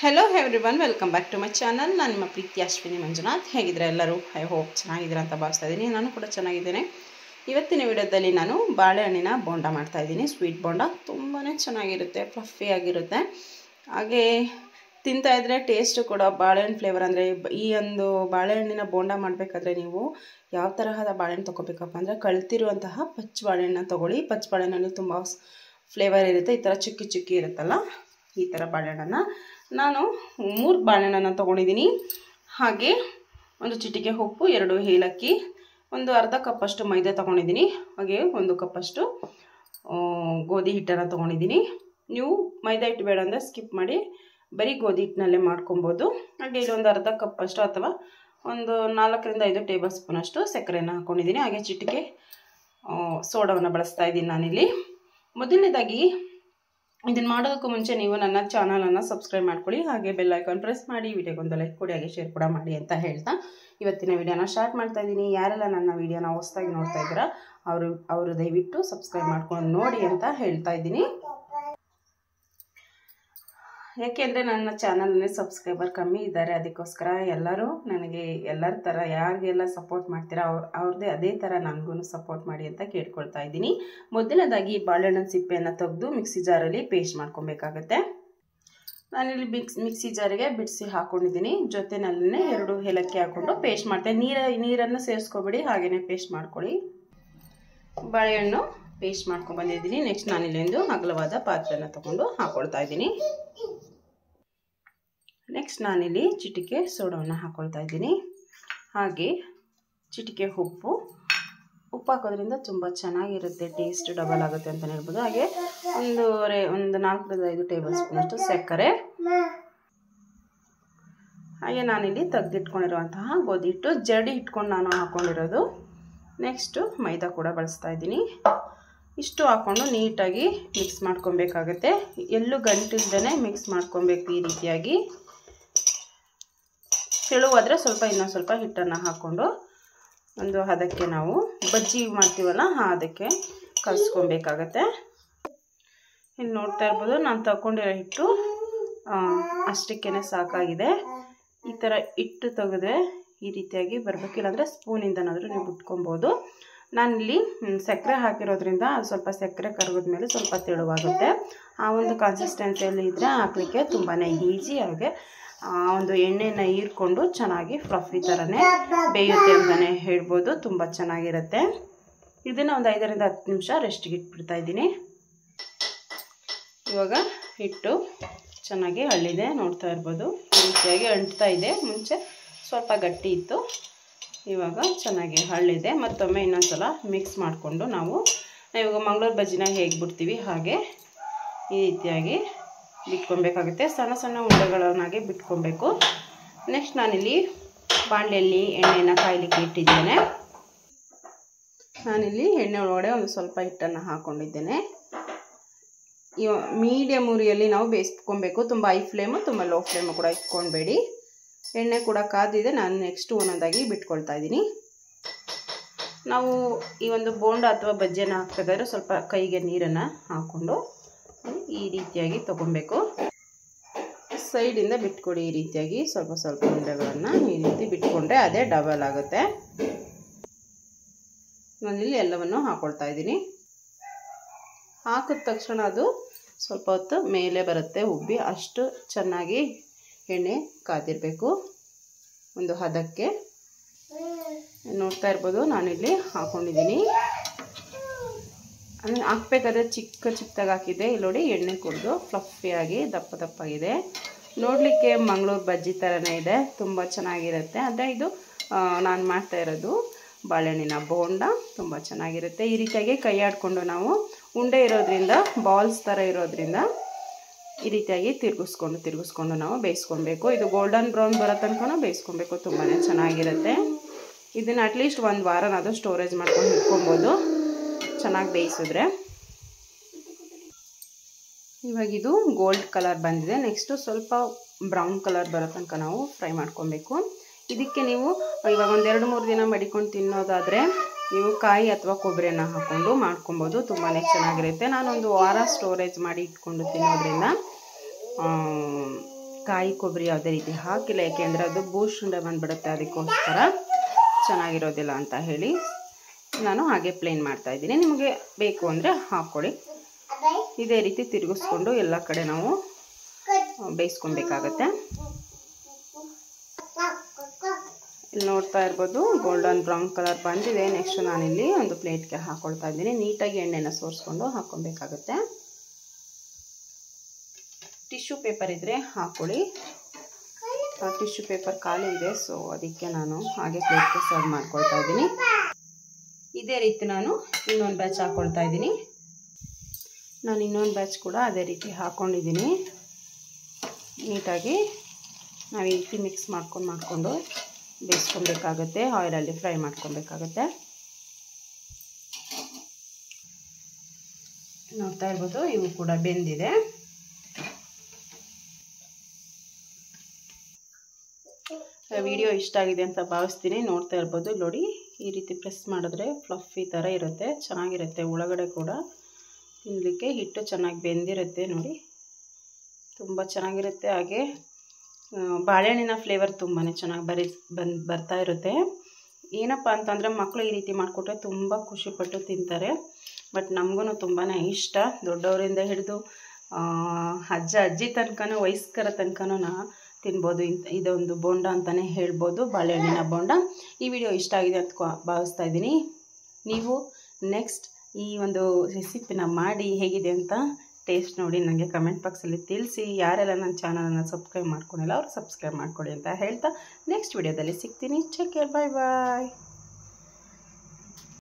Hello everyone, welcome back to my channel. ನಾನು ನಿಮ್ಮ ಪ್ರೀತಿ ಅಶ್ವಿನಿ ಮಂಜುನಾಥ್. ಹೇಗಿದ್ರೆ ಎಲ್ಲರೂ? ಐ ಹೋಪ್ ಚೆನ್ನಾಗಿದ್ದೀರಾ ಅಂತ ಭಾವಿಸ್ತಾ ಇದ್ದೀನಿ. ನಾನು ಕೂಡ ಚೆನ್ನಾಗಿದ್ದೇನೆ. ಇವತ್ತಿನ ವಿಡಿಯೋದಲ್ಲಿ ನಾನು ಬಾಳೆಹಣ್ಣಿನ ಬೋಂಡ ಮಾಡ್ತಾಯಿದ್ದೀನಿ. ಸ್ವೀಟ್ ಬೋಂಡ ತುಂಬಾ ಚೆನ್ನಾಗಿರುತ್ತೆ, ಫ್ಲಫಿಯಾಗಿರುತ್ತೆ. ಹಾಗೆ ತಿಂತಾಯಿದ್ರೆ ಟೇಸ್ಟು ಕೂಡ ಬಾಳೆಹಣ್ಣು ಫ್ಲೇವರ್. ಅಂದರೆ ಈ ಒಂದು ಬಾಳೆಹಣ್ಣಿನ ಬೋಂಡ ಮಾಡಬೇಕಾದ್ರೆ ನೀವು ಯಾವ ತರಹದ ಬಾಳೆಹಣ್ಣು ತೊಗೋಬೇಕಪ್ಪ ಅಂದರೆ ಕಳ್ತಿರುವಂತಹ ಪಚ್ಚ ಬಾಳೆಹಣ್ಣು ತೊಗೊಳ್ಳಿ. ಪಚ್ಚ ಬಾಳೆಹಣ್ಣಲ್ಲಿ ತುಂಬ ಫ್ಲೇವರ್ ಇರುತ್ತೆ. ಈ ಥರ ಚುಕ್ಕಿ ಚುಕ್ಕಿ ಇರುತ್ತಲ್ಲ, ಈ ಥರ ಬಾಳೆಹಣ್ಣನ್ನು ನಾನು 3 ಬಾಳೆಹಣ್ಣನ್ನು ತೊಗೊಂಡಿದ್ದೀನಿ. ಹಾಗೆ ಒಂದು ಚಿಟಿಕೆ ಉಪ್ಪು, 2 ಏಲಕ್ಕಿ, ಒಂದು ಅರ್ಧ ಕಪ್ಪಷ್ಟು ಮೈದಾ ತೊಗೊಂಡಿದ್ದೀನಿ. ಹಾಗೆ 1 ಕಪ್ಪಷ್ಟು ಗೋಧಿ ಹಿಟ್ಟನ್ನು ತೊಗೊಂಡಿದ್ದೀನಿ. ನೀವು ಮೈದಾ ಹಿಟ್ಟು ಬೇಡ ಅಂದರೆ ಸ್ಕಿಪ್ ಮಾಡಿ, ಬರೀ ಗೋಧಿ ಹಿಟ್ಟಿನಲ್ಲೇ ಮಾಡ್ಕೊಬೋದು. ಹಾಗೆ ಇಲ್ಲಿ ಒಂದು ಅರ್ಧ ಕಪ್ಪಷ್ಟು ಅಥವಾ ಒಂದು 4 ರಿಂದ 5 ಟೇಬಲ್ ಸ್ಪೂನಷ್ಟು ಸಕ್ಕರೆಯನ್ನು ಹಾಕ್ಕೊಂಡಿದ್ದೀನಿ. ಹಾಗೆ ಚಿಟಿಕೆ ಸೋಡಾವನ್ನು ಬಳಸ್ತಾ ಇದ್ದೀನಿ ನಾನಿಲ್ಲಿ. ಮೊದಲನೇದಾಗಿ ಇದನ್ನು ಮಾಡೋದಕ್ಕೂ ಮುಂಚೆ ನೀವು ನನ್ನ ಚಾನಲನ್ನು ಸಬ್ಸ್ಕ್ರೈಬ್ ಮಾಡ್ಕೊಳ್ಳಿ. ಹಾಗೆ ಬೆಲ್ ಐಕಾನ್ ಪ್ರೆಸ್ ಮಾಡಿ, ವಿಡಿಯೋಗೊಂದು ಲೈಕ್ ಕೊಡಿ, ಹಾಗೆ ಶೇರ್ ಕೂಡ ಮಾಡಿ ಅಂತ ಹೇಳ್ತಾ ಇವತ್ತಿನ ವಿಡಿಯೋನ ಸ್ಟಾರ್ಟ್ ಮಾಡ್ತಾ ಇದ್ದೀನಿ. ಯಾರೆಲ್ಲ ನನ್ನ ವಿಡಿಯೋನ ಹೊಸದಾಗಿ ನೋಡ್ತಾ ಇದ್ದೀರಾ ಅವರು ದಯವಿಟ್ಟು ಸಬ್ಸ್ಕ್ರೈಬ್ ಮಾಡ್ಕೊಂಡು ನೋಡಿ ಅಂತ ಹೇಳ್ತಾ ಇದ್ದೀನಿ. ಯಾಕೆಂದರೆ ನನ್ನ ಚಾನಲ್ನಲ್ಲಿ ಸಬ್ಸ್ಕ್ರೈಬರ್ ಕಮ್ಮಿ ಇದ್ದಾರೆ. ಅದಕ್ಕೋಸ್ಕರ ಎಲ್ಲರೂ ನನಗೆ ಎಲ್ಲರ ಥರ ಯಾರಿಗೆಲ್ಲ ಸಪೋರ್ಟ್ ಮಾಡ್ತೀರಾ ಅವ್ರದ್ದೇ ಅದೇ ಥರ ನನಗೂ ಸಪೋರ್ಟ್ ಮಾಡಿ ಅಂತ ಕೇಳ್ಕೊಳ್ತಾ ಇದ್ದೀನಿ. ಮೊದಲನೇದಾಗಿ ಬಾಳೆಹಣ್ಣಿನ ಸಿಪ್ಪೆಯನ್ನು ತೆಗೆದು ಮಿಕ್ಸಿ ಜಾರಲ್ಲಿ ಪೇಸ್ಟ್ ಮಾಡ್ಕೊಬೇಕಾಗತ್ತೆ. ನಾನಿಲ್ಲಿ ಮಿಕ್ಸಿ ಜಾರಿಗೆ ಬಿಡಿಸಿ ಹಾಕ್ಕೊಂಡಿದ್ದೀನಿ. ಜೊತೆನಲ್ಲೇ 2 ಏಲಕ್ಕಿ ಹಾಕ್ಕೊಂಡು ಪೇಸ್ಟ್ ಮಾಡ್ತೇನೆ. ನೀರನ್ನು ಸೇರಿಸ್ಕೊಬೇಡಿ, ಹಾಗೆಯೇ ಪೇಸ್ಟ್ ಮಾಡ್ಕೊಳ್ಳಿ. ಬಾಳೆಹಣ್ಣು ಪೇಸ್ಟ್ ಮಾಡ್ಕೊಂಡು ಬಂದಿದ್ದೀನಿ. ನೆಕ್ಸ್ಟ್ ನಾನಿಲ್ಲಿ ಒಂದು ಅಗಲವಾದ ಪಾತ್ರೆಯನ್ನು ತೊಗೊಂಡು ಹಾಕ್ಕೊಳ್ತಾ ಇದ್ದೀನಿ. ನೆಕ್ಸ್ಟ್ ನಾನಿಲ್ಲಿ ಚಿಟಿಕೆ ಸೋಡಾವನ್ನು ಹಾಕ್ಕೊಳ್ತಾ ಇದ್ದೀನಿ. ಹಾಗೆ ಚಿಟಿಕೆ ಉಪ್ಪು ಹಾಕೋದ್ರಿಂದ ತುಂಬ ಚೆನ್ನಾಗಿರುತ್ತೆ, ಟೇಸ್ಟ್ ಡಬಲ್ ಆಗುತ್ತೆ ಅಂತಲೇ ಹೇಳ್ಬೋದು. ಹಾಗೆ ಒಂದು 4 ರಿಂದ 5 ಟೇಬಲ್ ಸ್ಪೂನಷ್ಟು ಸಕ್ಕರೆ. ಹಾಗೆ ನಾನಿಲ್ಲಿ ತೆಗೆದಿಟ್ಕೊಂಡಿರುವಂತಹ ಗೋಧಿ ಹಿಟ್ಟು, ಜರಡಿ ಇಟ್ಕೊಂಡು ನಾನು ಹಾಕ್ಕೊಂಡಿರೋದು. ನೆಕ್ಸ್ಟು ಮೈದಾ ಕೂಡ ಬಳಸ್ತಾ ಇದ್ದೀನಿ. ಇಷ್ಟು ಹಾಕ್ಕೊಂಡು ನೀಟಾಗಿ ಮಿಕ್ಸ್ ಮಾಡ್ಕೊಬೇಕಾಗತ್ತೆ. ಎಲ್ಲೂ ಗಂಟಿಲ್ದೇ ಮಿಕ್ಸ್ ಮಾಡ್ಕೊಬೇಕು. ಈ ರೀತಿಯಾಗಿ ತೆಳುವಾದರೆ ಇನ್ನೊಂದು ಸ್ವಲ್ಪ ಹಿಟ್ಟನ್ನು ಹಾಕ್ಕೊಂಡು ಒಂದು ಹದಕ್ಕೆ ನಾವು ಬಜ್ಜಿ ಮಾಡ್ತೀವಲ್ಲ ಅದಕ್ಕೆ ಕಲಿಸ್ಕೊಬೇಕಾಗತ್ತೆ. ಇಲ್ಲಿ ನೋಡ್ತಾ ಇರ್ಬೋದು, ನಾನು ತಗೊಂಡಿರೋ ಹಿಟ್ಟು ಅಷ್ಟಕ್ಕೇ ಸಾಕಾಗಿದೆ. ಈ ಥರ ಹಿಟ್ಟು ತೆಗೆದ್ರೆ ಈ ರೀತಿಯಾಗಿ ಬರಬೇಕಿಲ್ಲ ಅಂದರೆ ಸ್ಪೂನಿಂದನಾದರೂ ನೀವು ಬಿಟ್ಕೊಬೋದು. ನಾನಿಲ್ಲಿ ಸಕ್ಕರೆ ಹಾಕಿರೋದ್ರಿಂದ ಅದು ಸ್ವಲ್ಪ ಸಕ್ಕರೆ ಕರಗಿದ ಮೇಲೆ ಸ್ವಲ್ಪ ತೆಳುವಾಗುತ್ತೆ. ಆ ಒಂದು ಕನ್ಸಿಸ್ಟೆನ್ಸಿಯಲ್ಲಿ ಇದ್ದರೆ ಹಾಕಲಿಕ್ಕೆ ತುಂಬಾ ಈಸಿ. ಹಾಗೆ ಒಂದು ಎಣ್ಣೆನ ಹೀರ್ಕೊಂಡು ಚೆನ್ನಾಗಿ ಫ್ಲಫಿ ಥರನೇ ಬೇಯುತ್ತೆ ಅಂತಲೇ ಹೇಳ್ಬೋದು. ತುಂಬ ಚೆನ್ನಾಗಿರುತ್ತೆ. ಇದನ್ನು ಒಂದು 5 ರಿಂದ 10 ನಿಮಿಷ ರೆಸ್ಟಿಗೆ ಇಟ್ಬಿಡ್ತಾ ಇದ್ದೀನಿ. ಇವಾಗ ಹಿಟ್ಟು ಚೆನ್ನಾಗಿ ಹಳ್ಳಿದೆ, ನೋಡ್ತಾ ಇರ್ಬೋದು. ಈ ರೀತಿಯಾಗಿ ಅಂಟ್ತಾ ಇದೆ. ಮುಂಚೆ ಸ್ವಲ್ಪ ಗಟ್ಟಿ ಇತ್ತು, ಇವಾಗ ಚೆನ್ನಾಗಿ ಹಳ್ಳಿದೆ. ಮತ್ತೊಮ್ಮೆ ಇನ್ನೊಂದ್ಸಲ ಮಿಕ್ಸ್ ಮಾಡಿಕೊಂಡು ನಾವು ಇವಾಗ ಮಂಗಳೂರು ಬಜ್ಜಿನ ಹೇಗೆ ಬಿಡ್ತೀವಿ ಹಾಗೆ ಈ ರೀತಿಯಾಗಿ ಬಿಟ್ಕೊಬೇಕಾಗುತ್ತೆ. ಸಣ್ಣ ಸಣ್ಣ ಉಂಡೆಗಳನ್ನಾಗಿ ಬಿಟ್ಕೊಬೇಕು. ನೆಕ್ಸ್ಟ್ ನಾನಿಲ್ಲಿ ಬಾಣಲೆಯಲ್ಲಿ ಎಣ್ಣೆನ ಕಾಯಲಿಕ್ಕೆ ಇಟ್ಟಿದ್ದೇನೆ. ನಾನಿಲ್ಲಿ ಎಣ್ಣೆ ಒಳಗಡೆ ಒಂದು ಸ್ವಲ್ಪ ಹಿಟ್ಟನ್ನು ಹಾಕ್ಕೊಂಡಿದ್ದೇನೆ. ಮೀಡಿಯಮ್ ಉರಿಯಲ್ಲಿ ನಾವು ಬೇಯಿಸ್ಕೊಬೇಕು. ತುಂಬ ಹೈ ಫ್ಲೇಮು, ತುಂಬ ಲೋ ಫ್ಲೇಮು ಕೂಡ ಇಟ್ಕೊಳ್ಬೇಡಿ. ಎಣ್ಣೆ ಕೂಡ ಕಾದಿದೆ. ನಾನು ನೆಕ್ಸ್ಟ್ ಒಂದೊಂದಾಗಿ ಬಿಟ್ಕೊಳ್ತಾ ಇದ್ದೀನಿ. ನಾವು ಈ ಒಂದು ಬೋಂಡ ಅಥವಾ ಬಜ್ಜಿಯನ್ನು ಹಾಕ್ಬೇಕಾದ್ರೆ ಸ್ವಲ್ಪ ಕೈಗೆ ನೀರನ್ನು ಹಾಕ್ಕೊಂಡು ಈ ರೀತಿಯಾಗಿ ತೊಗೊಬೇಕು. ಸೈಡಿಂದ ಬಿಟ್ಕೊಡಿ. ಈ ರೀತಿಯಾಗಿ ಸ್ವಲ್ಪ ಉಂಡೆಗಳನ್ನು ಈ ರೀತಿ ಬಿಟ್ಕೊಂಡ್ರೆ ಅದೇ ಡಬಲ್ ಆಗುತ್ತೆ. ನಾನಿಲ್ಲಿ ಎಲ್ಲವನ್ನು ಹಾಕ್ಕೊಳ್ತಾ ಇದ್ದೀನಿ. ಹಾಕಿದ ತಕ್ಷಣ ಅದು ಸ್ವಲ್ಪ ಹೊತ್ತು ಮೇಲೆ ಬರುತ್ತೆ ಉಬ್ಬಿ. ಅಷ್ಟು ಚೆನ್ನಾಗಿ ಎಣ್ಣೆ ಕಾದಿರಬೇಕು ಒಂದು ಹದಕ್ಕೆ. ನೋಡ್ತಾ ಇರ್ಬೋದು, ನಾನಿಲ್ಲಿ ಹಾಕ್ಕೊಂಡಿದ್ದೀನಿ. ಅಂದರೆ ಹಾಕ್ಬೇಕಾದ್ರೆ ಚಿಕ್ಕದಾಗಿ ಹಾಕಿದ್ದೆ. ಇಲ್ಲಿ ನೋಡಿ, ಎಣ್ಣೆ ಕುಡಿದು ಫ್ಲಫಿಯಾಗಿ ದಪ್ಪಾಗಿದೆ. ನೋಡಲಿಕ್ಕೆ ಮಂಗಳೂರು ಬಜ್ಜಿ ಥರನೇ ಇದೆ, ತುಂಬ ಚೆನ್ನಾಗಿರುತ್ತೆ. ಆದರೆ ಇದು ನಾನು ಮಾಡ್ತಾ ಇರೋದು ಬಾಳೆಹಣ್ಣಿನ ಬೋಂಡ. ತುಂಬ ಚೆನ್ನಾಗಿರುತ್ತೆ. ಈ ರೀತಿಯಾಗಿ ಕೈ ಆಡಿಕೊಂಡು ನಾವು ಉಂಡೆ ಇರೋದ್ರಿಂದ, ಬಾಲ್ಸ್ ಥರ ಇರೋದ್ರಿಂದ ಈ ರೀತಿಯಾಗಿ ತಿರುಗಿಸ್ಕೊಂಡು ನಾವು ಬೇಯಿಸ್ಕೊಬೇಕು. ಇದು ಗೋಲ್ಡನ್ ಬ್ರೌನ್ ಬರೋ ತನಕ ಬೇಯಿಸ್ಕೊಬೇಕು. ತುಂಬಾ ಚೆನ್ನಾಗಿರುತ್ತೆ. ಇದನ್ನು ಅಟ್ಲೀಸ್ಟ್ 1 ವಾರನಾದರೂ ಸ್ಟೋರೇಜ್ ಮಾಡ್ಕೊಂಡು ಇಟ್ಕೊಬೋದು, ಚೆನ್ನಾಗಿ ಬೇಯಿಸಿದ್ರೆ. ಇವಾಗ ಇದು ಗೋಲ್ಡ್ ಕಲರ್ ಬಂದಿದೆ. ನೆಕ್ಸ್ಟು ಸ್ವಲ್ಪ ಬ್ರೌನ್ ಕಲರ್ ಬರೋ ತನಕ ನಾವು ಫ್ರೈ ಮಾಡ್ಕೊಬೇಕು. ಇದಕ್ಕೆ ನೀವು ಇವಾಗ ಒಂದು 2-3 ದಿನ ಮಡಿಕೊಂಡು ತಿನ್ನೋದಾದರೆ ನೀವು ಕಾಯಿ ಅಥವಾ ಕೊಬ್ಬರಿಯನ್ನು ಹಾಕ್ಕೊಂಡು ಮಾಡ್ಕೊಬೋದು. ತುಂಬಾ ಚೆನ್ನಾಗಿರುತ್ತೆ. ನಾನೊಂದು ವಾರ ಸ್ಟೋರೇಜ್ ಮಾಡಿ ಇಟ್ಕೊಂಡು ತಿನ್ನೋದ್ರಿಂದ ಕಾಯಿ ಕೊಬ್ಬರಿ ಯಾವುದೇ ರೀತಿ ಹಾಕಿಲ್ಲ, ಯಾಕೆಂದರೆ ಅದು ಬೂಶುಂಡ ಬಂದುಬಿಡುತ್ತೆ, ಅದಕ್ಕೋಸ್ಕರ ಚೆನ್ನಾಗಿರೋದಿಲ್ಲ ಅಂತ ಹೇಳಿ ನಾನು ಹಾಗೆ ಪ್ಲೇನ್ ಮಾಡ್ತಾಯಿದ್ದೀನಿ. ನಿಮಗೆ ಬೇಕು ಅಂದರೆ ಹಾಕ್ಕೊಳ್ಳಿ. ಇದೇ ರೀತಿ ತಿರುಗಿಸ್ಕೊಂಡು ಎಲ್ಲ ಕಡೆ ನಾವು ಬೇಯಿಸ್ಕೊಬೇಕಾಗತ್ತೆ. ಇಲ್ಲಿ ನೋಡ್ತಾ ಇರ್ಬೋದು ಗೋಲ್ಡನ್ ಬ್ರೌನ್ ಕಲರ್ ಬಂದಿದೆ. ನೆಕ್ಸ್ಟ್ ನಾನಿಲ್ಲಿ ಒಂದು ಪ್ಲೇಟ್ಗೆ ಹಾಕ್ಕೊಳ್ತಾ ಇದ್ದೀನಿ. ನೀಟಾಗಿ ಎಣ್ಣೆನ ಸೋರಿಸ್ಕೊಂಡು ಹಾಕ್ಕೊಬೇಕಾಗತ್ತೆ. ಟಿಶ್ಯೂ ಪೇಪರ್ ಇದ್ದರೆ ಹಾಕ್ಕೊಳ್ಳಿ. ಟಿಶ್ಯೂ ಪೇಪರ್ ಖಾಲಿ ಇದೆ, ಸೊ ಅದಕ್ಕೆ ನಾನು ಹಾಗೆ ಪ್ಲೇಟ್ಗೆ ಸರ್ವ್ ಮಾಡ್ಕೊಳ್ತಾ ಇದ್ದೀನಿ. ಇದೇ ರೀತಿ ನಾನು ಇನ್ನೊಂದು ಬ್ಯಾಚ್ ಹಾಕ್ಕೊಳ್ತಾ ಇದ್ದೀನಿ. ನಾನು ಇನ್ನೊಂದು ಬ್ಯಾಚ್ ಕೂಡ ಅದೇ ರೀತಿ ಹಾಕ್ಕೊಂಡಿದ್ದೀನಿ. ನೀಟಾಗಿ ನಾವು ಈ ರೀತಿ ಮಿಕ್ಸ್ ಮಾಡಿಕೊಂಡು ಬೇಯಿಸ್ಕೊಬೇಕಾಗತ್ತೆ. ಆಯಿಲಲ್ಲಿ ಫ್ರೈ ಮಾಡ್ಕೊಬೇಕಾಗತ್ತೆ. ನೋಡ್ತಾ ಇರ್ಬೋದು ಇವು ಕೂಡ ಬೆಂದಿದೆ. ವಿಡಿಯೋ ಇಷ್ಟ ಆಗಿದೆ ಅಂತ ಭಾವಿಸ್ತೀನಿ. ನೋಡ್ತಾ ಇರ್ಬೋದು ನೋಡಿ, ಈ ರೀತಿ ಪ್ರೆಸ್ ಮಾಡಿದ್ರೆ ಫ್ಲಫಿ ಥರ ಇರುತ್ತೆ, ಚೆನ್ನಾಗಿರುತ್ತೆ. ಒಳಗಡೆ ಕೂಡ ತಿನ್ನಲಿಕ್ಕೆ ಹಿಟ್ಟು ಚೆನ್ನಾಗಿ ಬೆಂದಿರುತ್ತೆ. ನೋಡಿ ತುಂಬ ಚೆನ್ನಾಗಿರುತ್ತೆ. ಹಾಗೆ ಬಾಳೆಹಣ್ಣಿನ ಫ್ಲೇವರ್ ತುಂಬಾ ಚೆನ್ನಾಗಿ ಬರ್ತಾ ಇರುತ್ತೆ. ಏನಪ್ಪ ಅಂತಂದರೆ ಮಕ್ಕಳು ಈ ರೀತಿ ಮಾಡಿಕೊಟ್ರೆ ತುಂಬ ಖುಷಿಪಟ್ಟು ತಿಂತಾರೆ. ಬಟ್ ನಮಗೂ ತುಂಬಾ ಇಷ್ಟ. ದೊಡ್ಡವರಿಂದ ಹಿಡಿದು ಅಜ್ಜಿ ತನಕನೂ ವಯಸ್ಕರ ತನಕನೂ ತಿನ್ಬೋದು. ಇದೊಂದು ಬೋಂಡ ಅಂತಲೇ ಹೇಳ್ಬೋದು, ಬಾಳೆಹಣ್ಣಿನ ಬೋಂಡ. ಈ ವಿಡಿಯೋ ಇಷ್ಟ ಆಗಿದೆ ಅಂತ ಭಾವಿಸ್ತಾ ಇದ್ದೀನಿ. ನೀವು ನೆಕ್ಸ್ಟ್ ಈ ಒಂದು ರೆಸಿಪಿನ ಮಾಡಿ ಹೇಗಿದೆ ಅಂತ ಟೇಸ್ಟ್ ನೋಡಿ ನನಗೆ ಕಮೆಂಟ್ ಬಾಕ್ಸಲ್ಲಿ ತಿಳಿಸಿ. ಯಾರೆಲ್ಲ ನನ್ನ ಚಾನಲನ್ನು ಸಬ್ಸ್ಕ್ರೈಬ್ ಮಾಡ್ಕೊಂಡಿಲ್ಲ ಅವರು ಸಬ್ಸ್ಕ್ರೈಬ್ ಮಾಡ್ಕೊಳ್ಳಿ ಅಂತ ಹೇಳ್ತಾ ನೆಕ್ಸ್ಟ್ ವಿಡಿಯೋದಲ್ಲಿ ಸಿಗ್ತೀನಿ. ಟೇಕ್ ಕೇರ್, ಬಾಯ್ ಬಾಯ್.